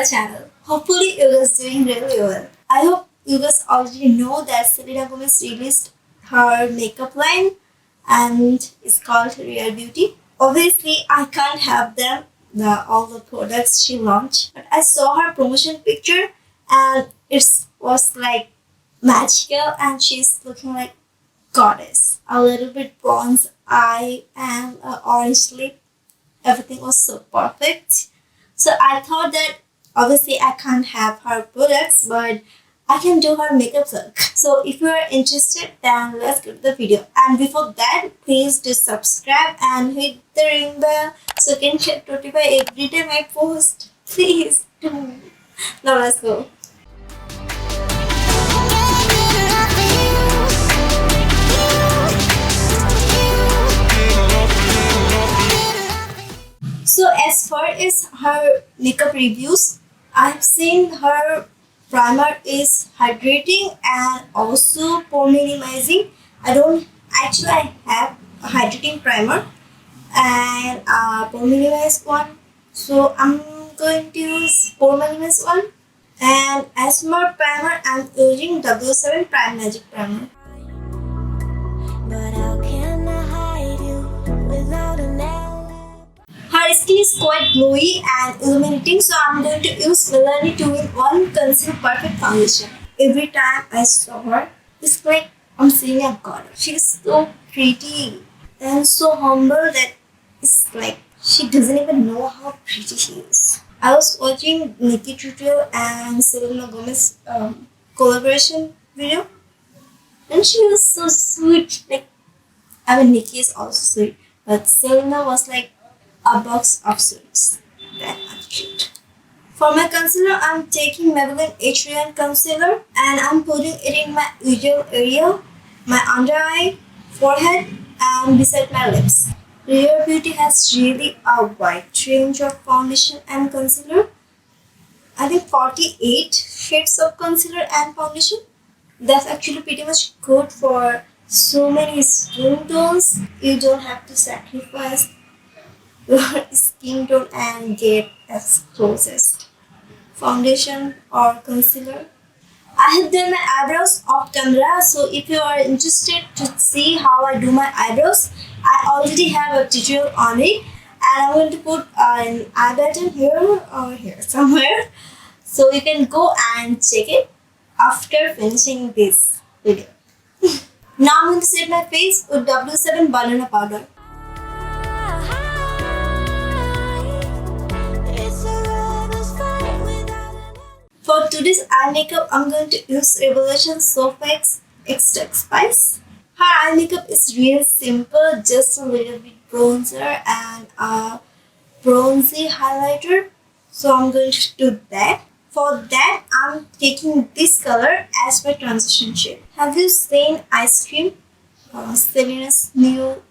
channel. Hopefully you guys doing really well. I hope you guys already know that Selena Gomez released her makeup line and it's called Real Beauty. Obviously I can't have them all the products she launched, but I saw her promotion picture and it was like magical and she's looking like goddess. A little bit bronze eye and orange lip. Everything was so perfect. So I thought that obviously I can't have her products, but I can do her makeup look. So if you are interested, then let's go to the video. And before that, please do subscribe and hit the ring bell so you can get notified every time I post. Please do. Now let's go. So as far as her makeup reviews, I've seen her primer is hydrating and also pore minimizing. I have a hydrating primer and a pore minimized one. So I'm going to use pore minimized one. And as for primer, I'm using W7 Prime Magic Primer. But how can I hide you without a nail? Her skin is quite glowy and illuminating, so I'm going to use Milani 2-in-1 Conceal+Perfect foundation. Every time I saw her, it's like I'm seeing a goddess. She's so pretty and so humble that it's like she doesn't even know how pretty she is. I was watching Nikki tutorial and Selena Gomez collaboration video, and she was so sweet. Nikki is also sweet, but Selena was like a box of sweets. That much cute. For my concealer, I'm taking Maybelline H3 concealer and I'm putting it in my usual area, my under eye, forehead, and beside my lips. Real Beauty has really a wide range of foundation and concealer. I think 48 shades of concealer and foundation. That's actually pretty much good for so many skin tones. You don't have to sacrifice your skin tone and get as closest foundation or concealer. I have done my eyebrows off camera, so if you are interested to see how I do my eyebrows, I already have a tutorial on it, and I'm going to put an eye button here or here somewhere, so you can go and check it after finishing this video. Now I'm going to set my face with W7 Banana Powder. For today's eye makeup, I'm going to use Revolution Soph Extra Spice. Her eye makeup is really simple, just a little bit bronzer and a bronzy highlighter. So I'm going to do that. For that, I'm taking this color as my transition shade. Have you seen Ice Cream? Selena's new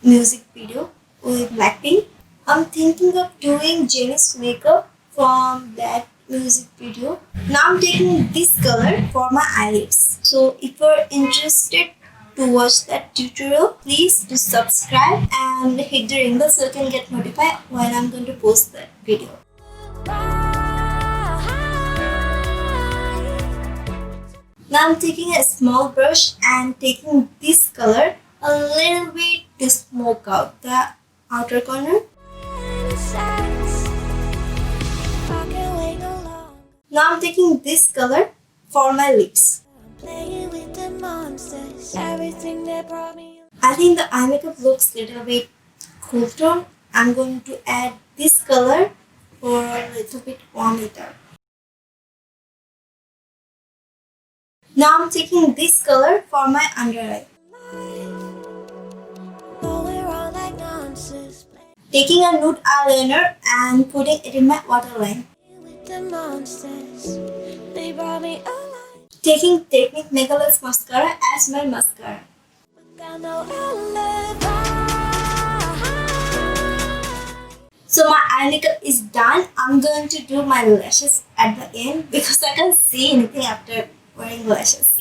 music video with Blackpink. I'm thinking of doing Jenny's makeup from that music video. Now I'm taking this color for my eyelids. So if you're interested to watch that tutorial, please do subscribe and hit the ring bell so you can get notified when I'm going to post that video. Now I'm taking a small brush and taking this color a little bit to smoke out the outer corner. Now I'm taking this color for my lips. I think the eye makeup looks a little bit cool tone. I'm going to add this color for a little bit warm it up. Now I'm taking this color for my under eye. Taking a nude eyeliner and putting it in my waterline. Taking Technique Megalux mascara as my mascara. So my eye makeup is done. I'm going to do my lashes at the end because I can't see anything after wearing lashes.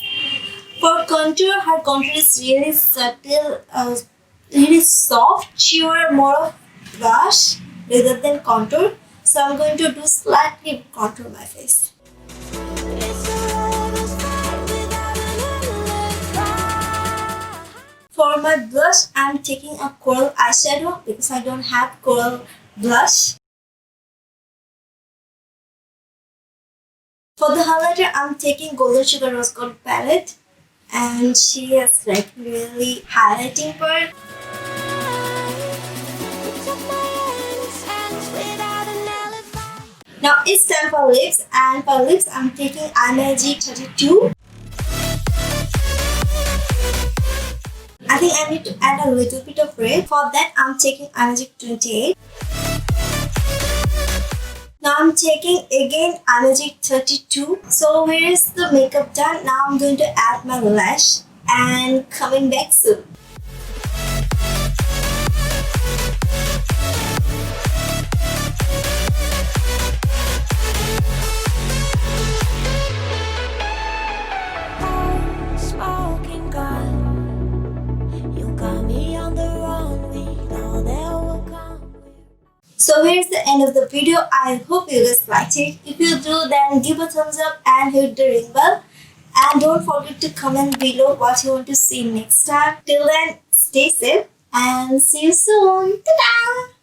For contour, her contour is really subtle, really soft. She wore more of blush rather than contour. So I'm going to do slightly contour my face. For my blush, I'm taking a coral eyeshadow because I don't have coral blush. For the highlighter, I'm taking Golden Sugar Rose Gold palette, and she has like really highlighting part. Now it's time for lips, and for lips, I'm taking Imagic 32. I think I need to add a little bit of red. For that, I'm taking Imagic 28. Now I'm taking again Imagic 32. So here is the makeup done. Now I'm going to add my lash and coming back soon. So here's the end of the video. I hope you guys liked it. If you do, then give a thumbs up and hit the ring bell. And don't forget to comment below what you want to see next time. Till then, stay safe and see you soon. Ta-da!